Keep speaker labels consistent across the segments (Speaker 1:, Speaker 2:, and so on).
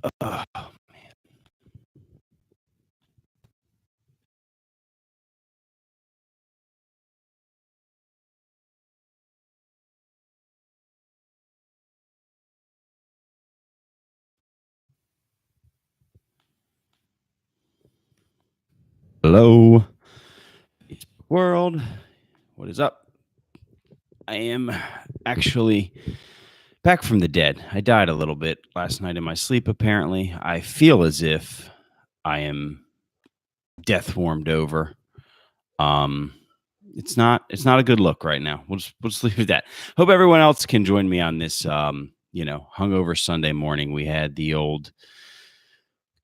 Speaker 1: Oh, hello, world. What is up? I am actually back from the dead. I died a little bit last night in my sleep, apparently. I feel as if I am death warmed over. Um, it's not a good look right now. We'll just leave it at that. Hope everyone else can join me on this hungover Sunday morning. We had the old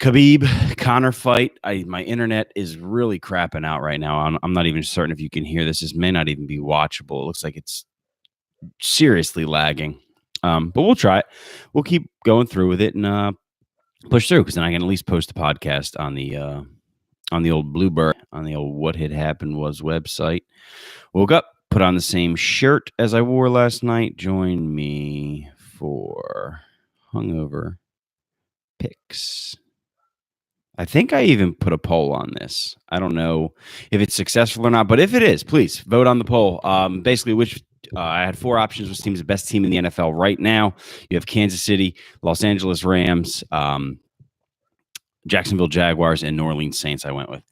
Speaker 1: Khabib Connor fight. My internet is really crapping out right now. I'm not even certain if you can hear this. This may not even be watchable. It looks like it's seriously lagging. But we'll try it. We'll keep going through with it and push through, because then I can at least post a podcast on the old Bluebird, on the old What Had Happened Was website. Woke up, put on the same shirt as I wore last night. Join me for hungover picks. I think I even put a poll on this. I don't know if it's successful or not, but if it is, please vote on the poll. Basically, which I had four options. Which team's the best team in the NFL right now? You have Kansas City, Los Angeles Rams, Jacksonville Jaguars, and New Orleans Saints. I went with.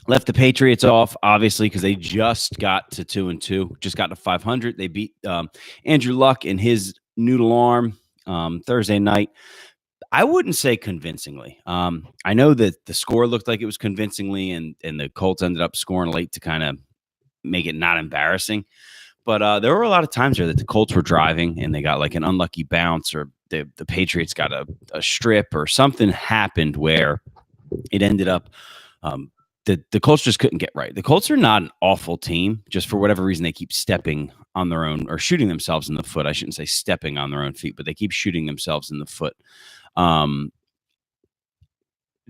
Speaker 1: Left the Patriots off, obviously, because they just got to 2-2, just got to 500. They beat Andrew Luck and his noodle arm Thursday night. I wouldn't say convincingly. I know that the score looked like it was convincingly, and the Colts ended up scoring late to kind of make it not embarrassing. But there were a lot of times there that the Colts were driving and they got like an unlucky bounce, or the Patriots got a strip, or something happened where it ended up the Colts just couldn't get right. The Colts are not an awful team. Just for whatever reason, they keep stepping on their own, or shooting themselves in the foot. I shouldn't say stepping on their own feet, but they keep shooting themselves in the foot.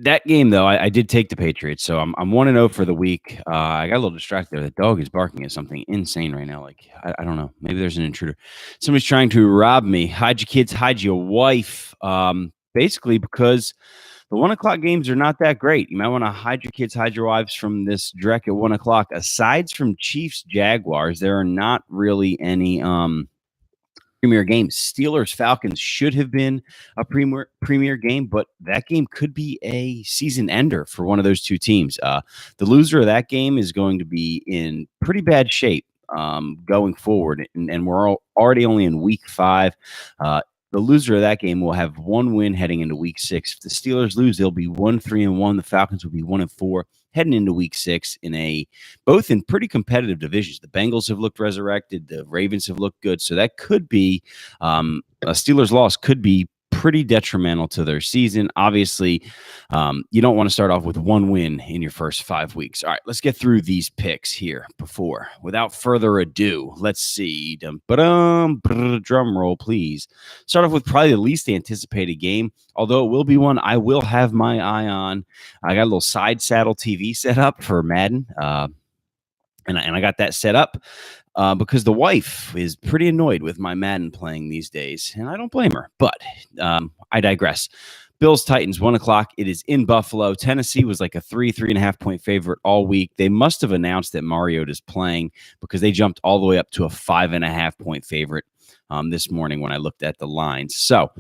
Speaker 1: That game, though, I did take the Patriots, so I'm 1-0 for the week. I got a little distracted there. The dog is barking at something insane right now. Like, I don't know. Maybe there's an intruder. Somebody's trying to rob me. Hide your kids, hide your wife. Basically, because the 1:00 games are not that great. You might want to hide your kids, hide your wives from this Drek at 1:00. Aside from Chiefs Jaguars, there are not really any premier games. Steelers Falcons should have been a premier game, but that game could be a season ender for one of those two teams. The loser of that game is going to be in pretty bad shape going forward, and we're already only in week 5. The loser of that game will have one win heading into week 6. If the Steelers lose, they'll be 1-3-1. The Falcons will be 1-4 heading into week 6 both in pretty competitive divisions. The Bengals have looked resurrected. The Ravens have looked good. So that could be a Steelers loss could be pretty detrimental to their season. Obviously, you don't want to start off with one win in your first 5 weeks. All right, let's get through these picks here without further ado. Let's see. Drum roll, please. Start off with probably the least anticipated game, although it will be one I will have my eye on. I got a little side saddle TV set up for Madden, and I got that set up because the wife is pretty annoyed with my Madden playing these days, and I don't blame her. But I digress. Bills Titans 1:00. It is in Buffalo. Tennessee was like a 3.5 point favorite all week. They must have announced that Mariota's playing, because they jumped all the way up to a 5.5 point favorite this morning when I looked at the lines. So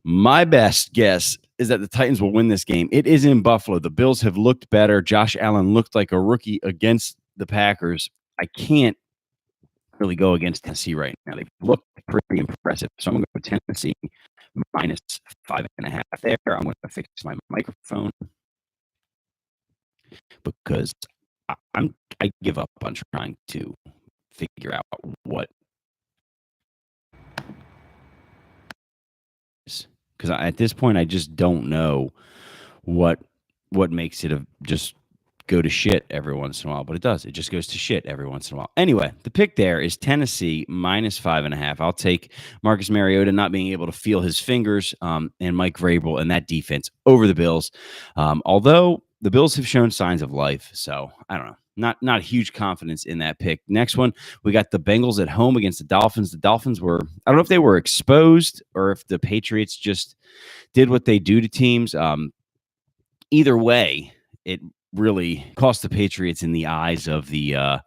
Speaker 1: my best guess is that the Titans will win this game. It is in Buffalo. The Bills have looked better. Josh Allen looked like a rookie against the Packers. I can't really go against Tennessee right now. They've looked pretty impressive. So I'm going to go Tennessee minus 5.5 there. I'm going to fix my microphone because I give up on trying to figure out what, because at this point I just don't know what makes it just go to shit every once in a while, but it does. It just goes to shit every once in a while. Anyway, the pick there is Tennessee minus 5.5. I'll take Marcus Mariota not being able to feel his fingers and Mike Vrabel and that defense over the Bills. Although the Bills have shown signs of life, so I don't know. Not huge confidence in that pick. Next one, we got the Bengals at home against the Dolphins. The Dolphins were, I don't know if they were exposed or if the Patriots just did what they do to teams. Either way, it really cost the Patriots in the eyes of the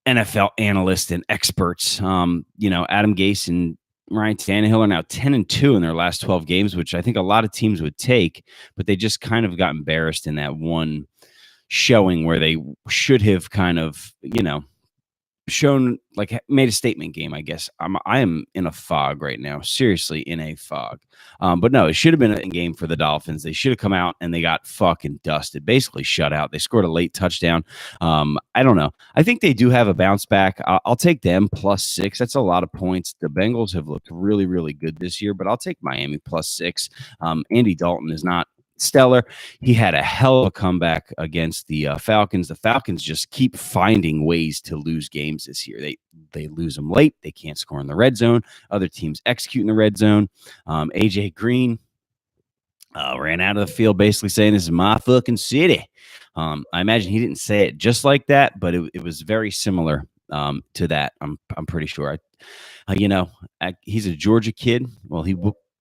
Speaker 1: NFL analysts and experts. Adam Gase and Ryan Tannehill are now 10-2 in their last 12 games, which I think a lot of teams would take, but they just kind of got embarrassed in that one showing where they should have kind of, shown, like, made a statement game. I guess I am in a fog right now, seriously in a fog. But no, it should have been a game for the Dolphins. They should have come out and they got fucking dusted, basically shut out. They scored a late touchdown. I don't know. I think they do have a bounce back. I'll take them +6. That's a lot of points. The Bengals have looked really, really good this year, but I'll take Miami +6. Andy Dalton is not stellar. He had a hell of a comeback against the Falcons. The Falcons just keep finding ways to lose games this year. They lose them late. They can't score in the red zone. Other teams execute in the red zone. AJ Green ran out of the field basically saying, "This is my fucking city." I imagine he didn't say it just like that, but it was very similar to that. I'm pretty sure. He's a Georgia kid. Well,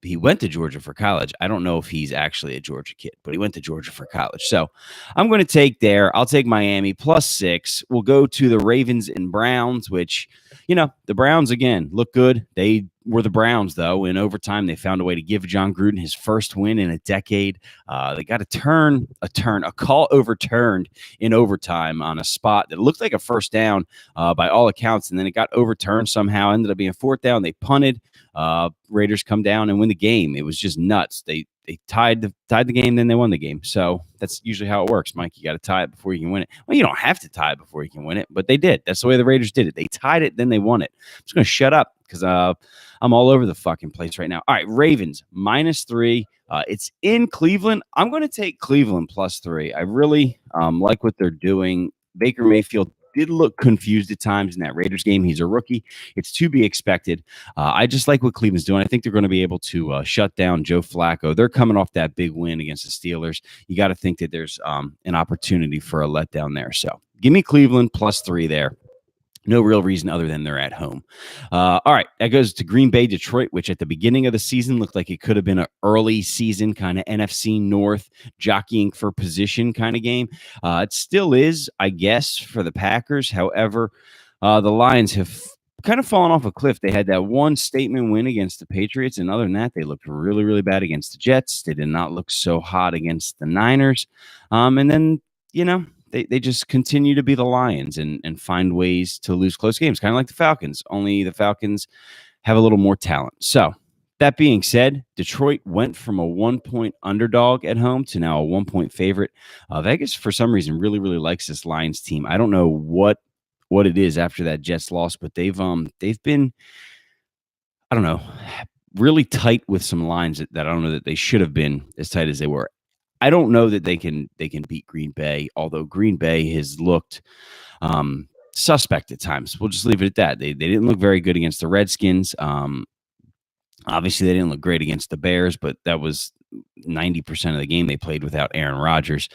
Speaker 1: he went to Georgia for college. I don't know if he's actually a Georgia kid, but he went to Georgia for college. So I'm going to take there. I'll take Miami +6. We'll go to the Ravens and Browns, which, the Browns, again, look good. They were the Browns, though. In overtime, they found a way to give John Gruden his first win in a decade. They got a call overturned in overtime on a spot that looked like a first down by all accounts, and then it got overturned somehow, ended up being 4th down. They punted. Raiders come down and win the game. It was just nuts. They tied the game, then they won the game. So that's usually how it works, Mike. You got to tie it before you can win it. Well, you don't have to tie it before you can win it, but they did. That's the way the Raiders did it. They tied it, then they won it. I'm just going to shut up because I'm all over the fucking place right now. All right, Ravens -3. It's in Cleveland. I'm going to take Cleveland +3. I really like what they're doing. Baker Mayfield did look confused at times in that Raiders game. He's a rookie. It's to be expected. I just like what Cleveland's doing. I think they're going to be able to shut down Joe Flacco. They're coming off that big win against the Steelers. You got to think that there's an opportunity for a letdown there. So give me Cleveland +3 there. No real reason other than they're at home. All right, that goes to Green Bay, Detroit, which at the beginning of the season looked like it could have been an early season kind of NFC North jockeying for position kind of game. It still is, I guess, for the Packers. However, the Lions have kind of fallen off a cliff. They had that one statement win against the Patriots, and other than that, they looked really, really bad against the Jets. They did not look so hot against the Niners. And then, they just continue to be the Lions and find ways to lose close games, kind of like the Falcons, only the Falcons have a little more talent. So that being said, Detroit went from a 1-point underdog at home to now a 1-point favorite. Vegas, for some reason, really, really likes this Lions team. I don't know what it is after that Jets loss, but they've been, I don't know, really tight with some lines that I don't know that they should have been as tight as they were. I don't know that they can beat Green Bay, although Green Bay has looked suspect at times. We'll just leave it at that. They didn't look very good against the Redskins. Obviously, they didn't look great against the Bears, but that was 90% of the game they played without Aaron Rodgers.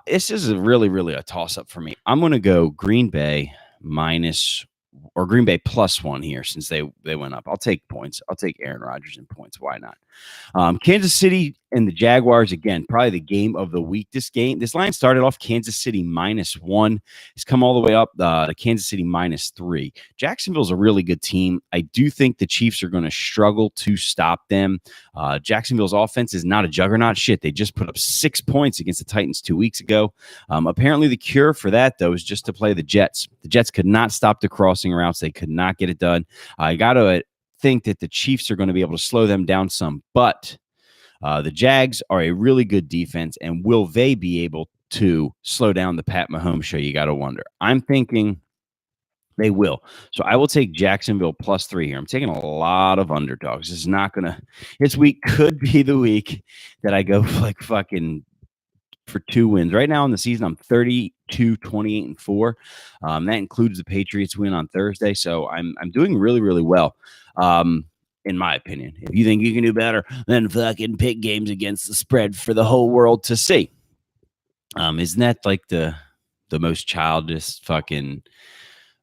Speaker 1: This is really, really a toss-up for me. I'm going to go Green Bay Green Bay +1 here since they went up. I'll take points. I'll take Aaron Rodgers in points. Why not? Kansas City and the Jaguars, again, probably the game of the week. This line started off Kansas City -1. It's come all the way up to Kansas City -3. Jacksonville's a really good team. I do think the Chiefs are going to struggle to stop them. Jacksonville's offense is not a juggernaut. Shit, they just put up 6 points against the Titans 2 weeks ago. Apparently the cure for that, though, is just to play the Jets. The Jets could not stop the crossing routes. They could not get it done. I got to think that the Chiefs are going to be able to slow them down some, but the Jags are a really good defense, and will they be able to slow down the Pat Mahomes show? You got to wonder. I'm thinking they will. So I will take Jacksonville +3 here. I'm taking a lot of underdogs. This week could be the week that I go like fucking for 2 wins. Right now in the season, I'm 32, 28, and 4. That includes the Patriots win on Thursday. So I'm doing really, really well. In my opinion. If you think you can do better, then fucking pick games against the spread for the whole world to see. Isn't that like the most childish fucking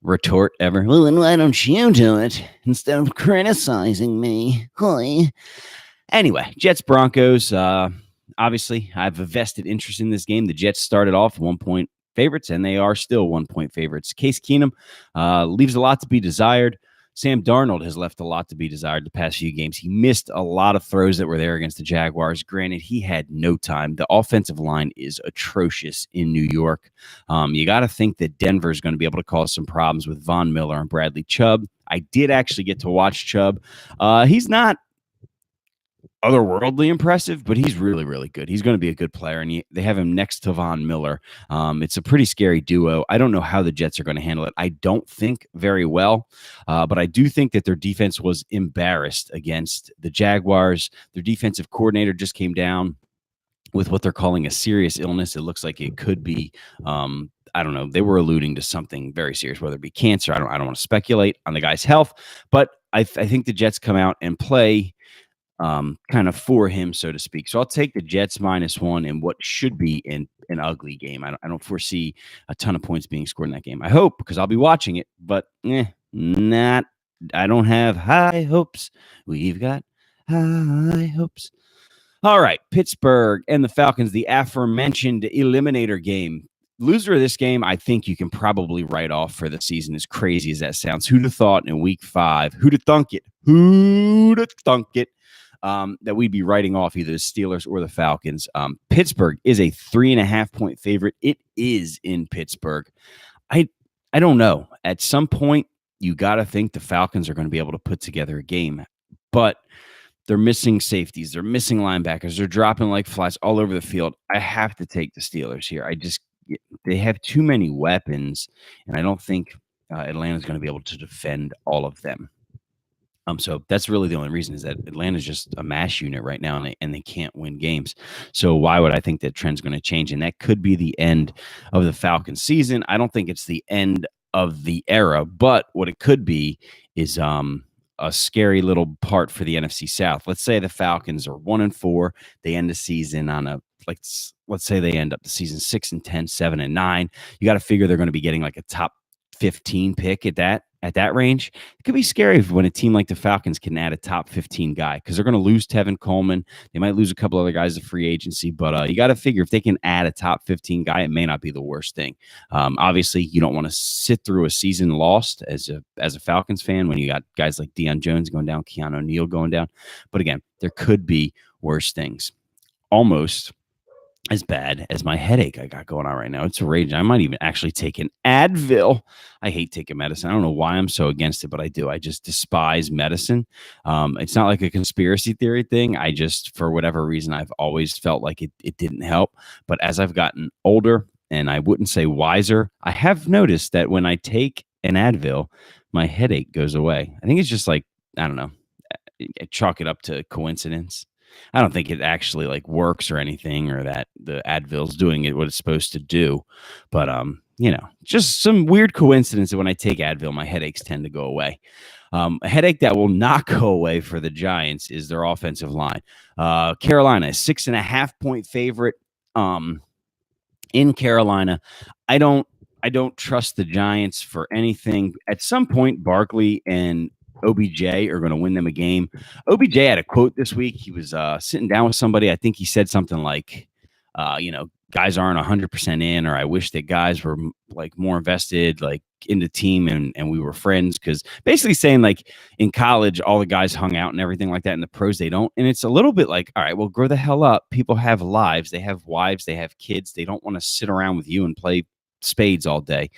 Speaker 1: retort ever? Well, then why don't you do it instead of criticizing me? Hi. Anyway, Jets Broncos. Obviously, I have a vested interest in this game. The Jets started off 1-point favorites, and they are still 1-point favorites. Case Keenum leaves a lot to be desired. Sam Darnold has left a lot to be desired the past few games. He missed a lot of throws that were there against the Jaguars. Granted, he had no time. The offensive line is atrocious in New York. You got to think that Denver is going to be able to cause some problems with Von Miller and Bradley Chubb. I did actually get to watch Chubb. He's not otherworldly impressive, but he's really, really good. He's going to be a good player, and they have him next to Von Miller. It's a pretty scary duo. I don't know how the Jets are going to handle it. I don't think very well, but I do think that their defense was embarrassed against the Jaguars. Their defensive coordinator just came down with what they're calling a serious illness. It looks like it could be I don't know. They were alluding to something very serious, whether it be cancer. I don't want to speculate on the guy's health, but I think the Jets come out and play kind of for him, so to speak. So I'll take the Jets -1 in what should be an ugly game. I don't foresee a ton of points being scored in that game. I hope, because I'll be watching it, but not. I don't have high hopes. We've got high hopes. All right, Pittsburgh and the Falcons, the aforementioned eliminator game. Loser of this game, I think you can probably write off for the season, as crazy as that sounds. Who'd have thought in week 5? Who'd have thunk it? Who'd have thunk it? That we'd be writing off either the Steelers or the Falcons. Pittsburgh is a 3.5-point favorite. It is in Pittsburgh. I don't know. At some point, you got to think the Falcons are going to be able to put together a game, but they're missing safeties. They're missing linebackers. They're dropping like flies all over the field. I have to take the Steelers here. They have too many weapons, and I don't think Atlanta's going to be able to defend all of them. So that's really the only reason, is that Atlanta's just a mash unit right now, and they can't win games. So why would I think that trend's going to change? And that could be the end of the Falcons season. I don't think it's the end of the era, but what it could be is a scary little part for the NFC South. Let's say the Falcons are 1-4. They end the season on a let's say they end up the season 6-10, 7-9. You got to figure they're going to be getting like a top 15 pick at that range. It could be scary when a team like the Falcons can add a top 15 guy, because they're going to lose Tevin Coleman. They might lose a couple other guys to free agency, but you got to figure if they can add a top 15 guy, it may not be the worst thing. Obviously, you don't want to sit through a season lost as a Falcons fan when you got guys like Deion Jones going down, Keanu O'Neal going down. But again, there could be worse things. Almost as bad as my headache I got going on right now. It's a rage. I might even actually take an Advil. I hate taking medicine. I don't know why I'm so against it, but I do. I just despise medicine. It's not like a conspiracy theory thing. I just, for whatever reason, I've always felt like it didn't help. But as I've gotten older, and I wouldn't say wiser, I have noticed that when I take an Advil, my headache goes away. I think it's just like, I don't know, chalk it up to coincidence. I don't think it actually like works or anything, or that the Advil's doing it what it's supposed to do. But just some weird coincidence that when I take Advil, my headaches tend to go away. A headache that will not go away for the Giants is their offensive line. Carolina, 6.5-point favorite in Carolina. I don't trust the Giants for anything. At some point, Barkley and OBJ are going to win them a game. OBJ had a quote this week. He was sitting down with somebody. I think he said something like, guys aren't 100% in, or I wish that guys were like more invested, like in the team, and we were friends. Because basically saying like in college, all the guys hung out and everything like that. In the pros, they don't. And it's a little bit like, all right, well, grow the hell up. People have lives. They have wives. They have kids. They don't want to sit around with you and play spades all day.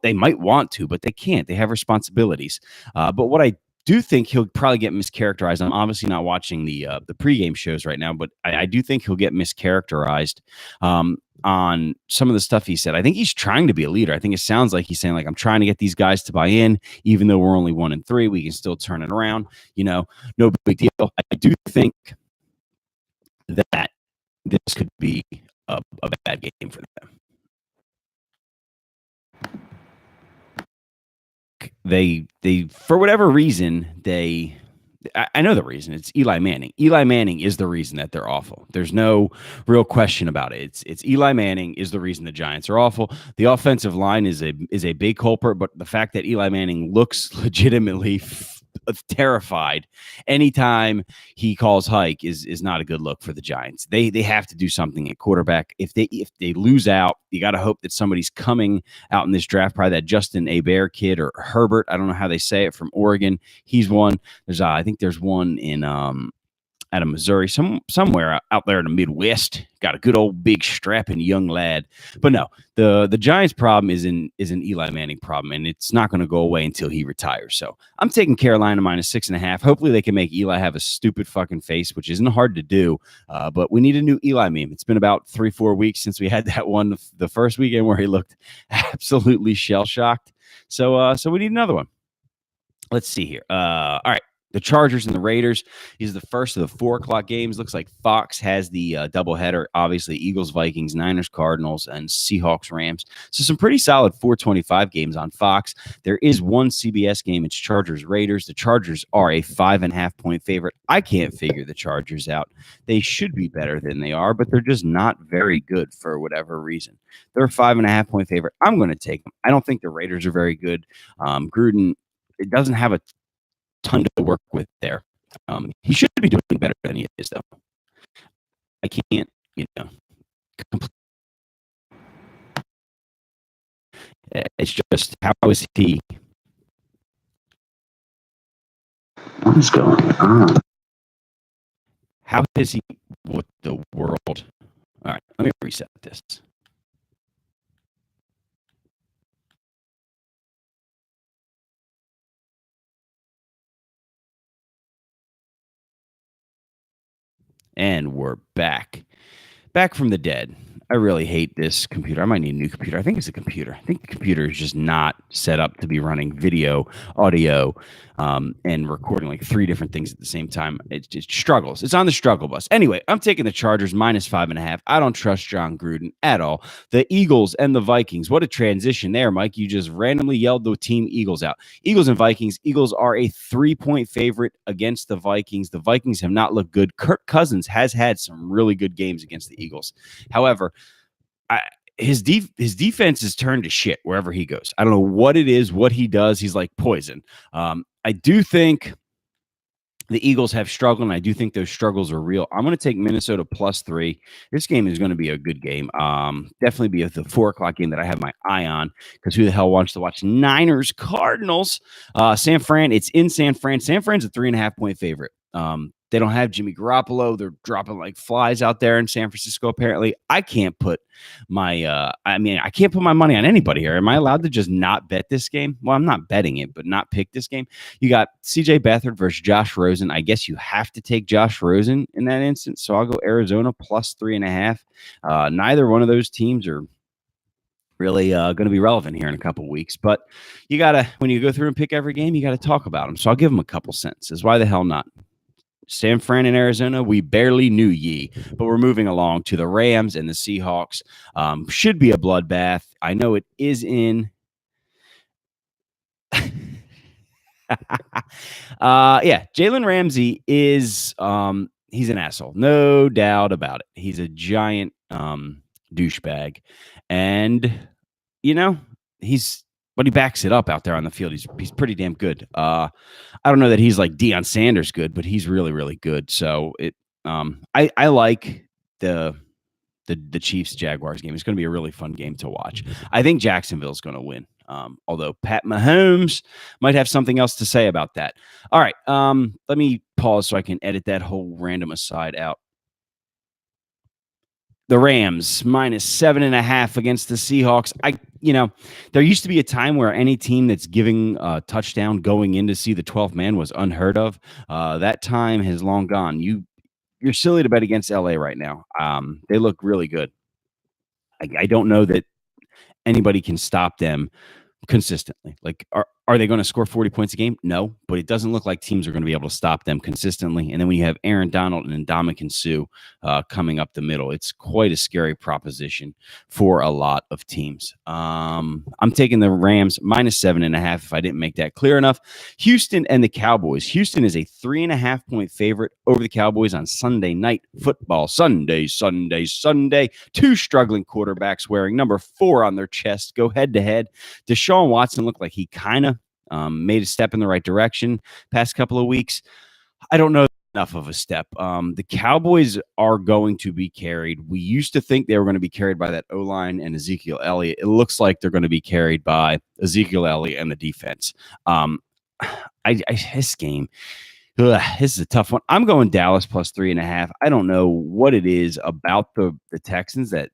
Speaker 1: They might want to, but they can't. They have responsibilities. But what I do think, he'll probably get mischaracterized. I'm obviously not watching the pregame shows right now, but I do think he'll get mischaracterized on some of the stuff he said. I think he's trying to be a leader. I think it sounds like he's saying, like, I'm trying to get these guys to buy in, even though we're only 1-3, we can still turn it around. No big deal. I do think that this could be a bad game for them. They for whatever reason, they I know the reason. It's Eli Manning. Eli Manning is the reason that they're awful. There's no real question about it. It's Eli Manning is the reason the Giants are awful. The offensive line is a big culprit, but the fact that Eli Manning looks legitimately terrified anytime he calls hike is not a good look for the Giants. They have to do something at quarterback. If they lose out, you got to hope that somebody's coming out in this draft. Probably that Justin Herbert kid or Herbert. I don't know how they say it, from Oregon. He's one. I think there's one in out of Missouri, somewhere out there in the Midwest. Got a good old big strapping young lad. But no, the Giants' problem is an Eli Manning problem, and it's not going to go away until he retires. So I'm taking Carolina -6.5. Hopefully they can make Eli have a stupid fucking face, which isn't hard to do. But we need a new Eli meme. It's been about 3-4 weeks since we had that one the first weekend where he looked absolutely shell shocked. So we need another one. Let's see here. All right. The Chargers and the Raiders is the first of the 4 o'clock games. Looks like Fox has the doubleheader. Obviously, Eagles, Vikings, Niners, Cardinals, and Seahawks, Rams. So some pretty solid 425 games on Fox. There is one CBS game. It's Chargers, Raiders. The Chargers are a 5.5-point favorite. I can't figure the Chargers out. They should be better than they are, but they're just not very good for whatever reason. They're a 5.5-point favorite. I'm going to take them. I don't think the Raiders are very good. Gruden, it doesn't have a ton to work with there. He should be doing better than he is, though. I can't, it's just, how is he?
Speaker 2: What is going on?
Speaker 1: How is he with the world? All right, let me reset this. And we're back from the dead. I really hate this computer. I might need a new computer. I think it's a computer. I think the computer is just not set up to be running video, audio, and recording like 3 different things at the same time. It just struggles. It's on the struggle bus. Anyway, I'm taking the Chargers -5.5. I don't trust John Gruden at all. The Eagles and the Vikings. What a transition there, Mike. You just randomly yelled the team Eagles out. Eagles and Vikings. Eagles are a 3-point favorite against the Vikings. The Vikings have not looked good. Kirk Cousins has had some really good games against the Eagles. However, his defense is turned to shit wherever he goes. I don't know what it is, what he does. He's like poison. I do think the Eagles have struggled, and I do think those struggles are real. I'm going to take Minnesota +3. This game is going to be a good game. Definitely be the 4 o'clock game that I have my eye on, because who the hell wants to watch Niners Cardinals? San Fran, it's in San Fran. San Fran's a 3.5-point favorite. They don't have Jimmy Garoppolo. They're dropping like flies out there in San Francisco, apparently. I can't put my I can't put my money on anybody here. Am I allowed to just not bet this game? Well, I'm not betting it, but not pick this game. You got CJ Beathard versus Josh Rosen. I guess you have to take Josh Rosen in that instance. So I'll go Arizona +3.5. Neither one of those teams are really going to be relevant here in a couple of weeks. But you got to, when you go through and pick every game, you got to talk about them. So I'll give them a couple sentences. Why the hell not? San Fran and Arizona, we barely knew ye, but we're moving along to the Rams and the Seahawks. Should be a bloodbath. I know it is in. Jalen Ramsey is he's an asshole, no doubt about it. He's a giant douchebag, and but he backs it up out there on the field. He's pretty damn good. I don't know that he's like Deion Sanders good, but he's really, really good. So I like the Chiefs Jaguars game. It's going to be a really fun game to watch. I think Jacksonville's going to win. Although Pat Mahomes might have something else to say about that. All right. Let me pause so I can edit that whole random aside out. The Rams -7.5 against the Seahawks. There used to be a time where any team that's giving a touchdown going in to see the 12th man was unheard of. That time has long gone. You're silly to bet against LA right now. They look really good. I don't know that anybody can stop them consistently. Like, Are they going to score 40 points a game? No, but it doesn't look like teams are going to be able to stop them consistently. And then when you have Aaron Donald and Ndamukong Suh coming up the middle, it's quite a scary proposition for a lot of teams. I'm taking the Rams -7.5 if I didn't make that clear enough. Houston and the Cowboys. Houston is a 3.5-point favorite over the Cowboys on Sunday Night Football. Sunday. Two struggling quarterbacks wearing number 4 on their chest go head-to-head. Deshaun Watson looked like he kind of made a step in the right direction past couple of weeks. I don't know enough of a step. The Cowboys are going to be carried. We used to think they were going to be carried by that O-line and Ezekiel Elliott. It looks like they're going to be carried by Ezekiel Elliott and the defense. This game, this is a tough one. I'm going Dallas +3.5. I don't know what it is about the Texans that,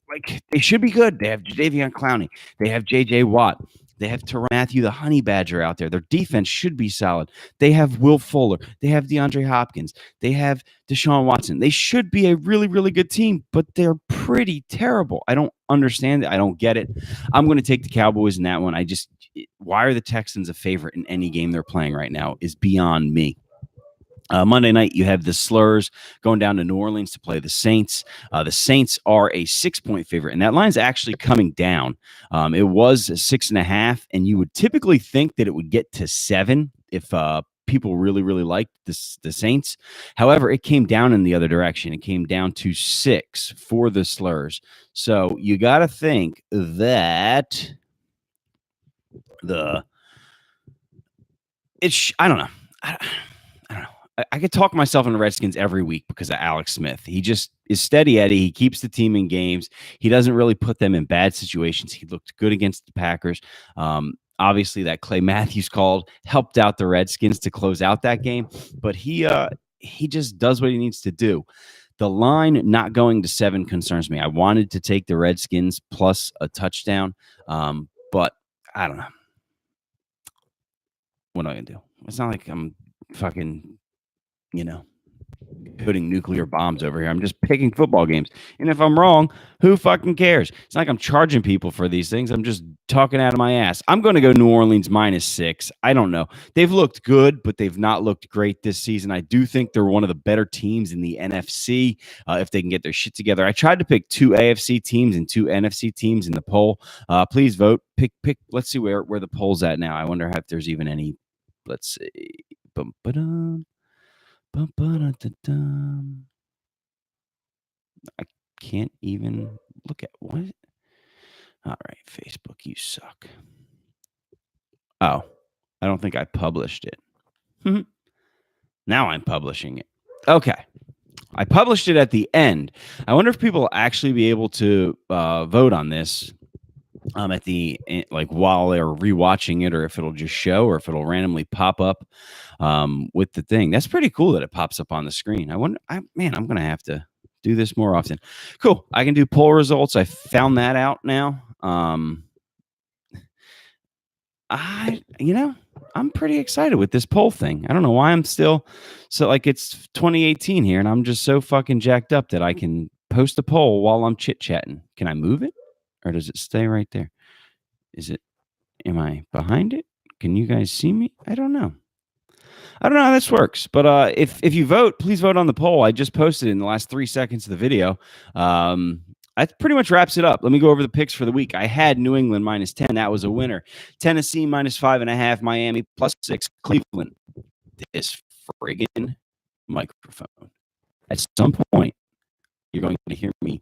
Speaker 1: like, they should be good. They have Jadeveon Clowney. They have J.J. Watt. They have Tyrann Mathieu, the Honey Badger, out there. Their defense should be solid. They have Will Fuller. They have DeAndre Hopkins. They have Deshaun Watson. They should be a really, really good team, but they're pretty terrible. I don't understand it. I don't get it. I'm going to take the Cowboys in that one. Why are the Texans a favorite in any game they're playing right now is beyond me. Monday night, you have the Slurs going down to New Orleans to play the Saints. The Saints are a 6-point favorite, and that line's actually coming down. It was 6.5, and you would typically think that it would get to 7 if people really, really liked the Saints. However, it came down in the other direction. It came down to 6 for the Slurs. So you got to think that I don't know. I don't know. I could talk myself into Redskins every week because of Alex Smith. He just is steady Eddie. He keeps the team in games. He doesn't really put them in bad situations. He looked good against the Packers. Obviously, that Clay Matthews call helped out the Redskins to close out that game. But he just does what he needs to do. The line not going to 7 concerns me. I wanted to take the Redskins plus a touchdown, but I don't know. What am I going to do? It's not like I'm fucking, putting nuclear bombs over here. I'm just picking football games. And if I'm wrong, who fucking cares? It's not like I'm charging people for these things. I'm just talking out of my ass. I'm going to go New Orleans -6. I don't know. They've looked good, but they've not looked great this season. I do think they're one of the better teams in the NFC if they can get their shit together. I tried to pick 2 AFC teams and 2 NFC teams in the poll. Please vote. Pick. Let's see where the poll's at now. I wonder if there's even any. Let's see. I can't even look at what. All right, Facebook, you suck. Oh, I don't think I published it. Now I'm publishing it. Okay. I published it at the end. I wonder if people will actually be able to vote on this at the while they're rewatching it, or if it'll just show, or if it'll randomly pop up with the thing. That's pretty cool that it pops up on the screen. I wonder, I'm going to have to do this more often. Cool. I can do poll results. I found that out now. I'm pretty excited with this poll thing. I don't know why I'm still it's 2018 here, and I'm just so fucking jacked up that I can post a poll while I'm chit-chatting. Can I move it? Or does it stay right there? Am I behind it? Can you guys see me? I don't know how this works, but if you vote, please vote on the poll. I just posted it in the last 3 seconds of the video. That pretty much wraps it up. Let me go over the picks for the week. I had New England -10. That was a winner. Tennessee -5.5. Miami +6. Cleveland. This friggin' microphone. At some point, you're going to hear me.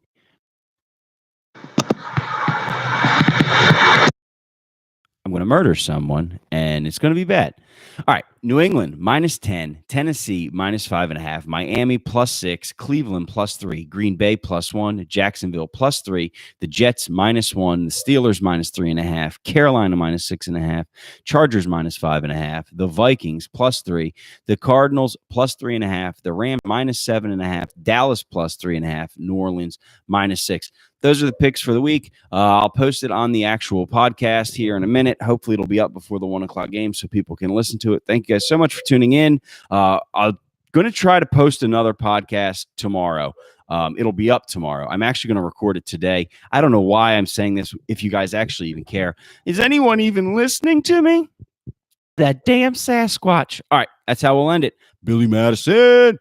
Speaker 1: I'm going to murder someone, and it's going to be bad. All right. New England -10, Tennessee -5.5, Miami +6, Cleveland +3, Green Bay +1, Jacksonville +3, the Jets -1, the Steelers -3.5, Carolina -6.5, Chargers -5.5, the Vikings +3, the Cardinals +3.5, the Rams -7.5, Dallas +3.5, New Orleans -6. Those are the picks for the week. I'll post it on the actual podcast here in a minute. Hopefully it'll be up before the 1 o'clock game so people can listen to it. Thank you guys so much for tuning in. I'll Going to try to post another podcast tomorrow. It'll be up tomorrow. I'm actually going to record it today. I don't know why I'm saying this, if you guys actually even care. Is anyone even listening to me? That damn Sasquatch. All right, that's how we'll end it. Billy Madison.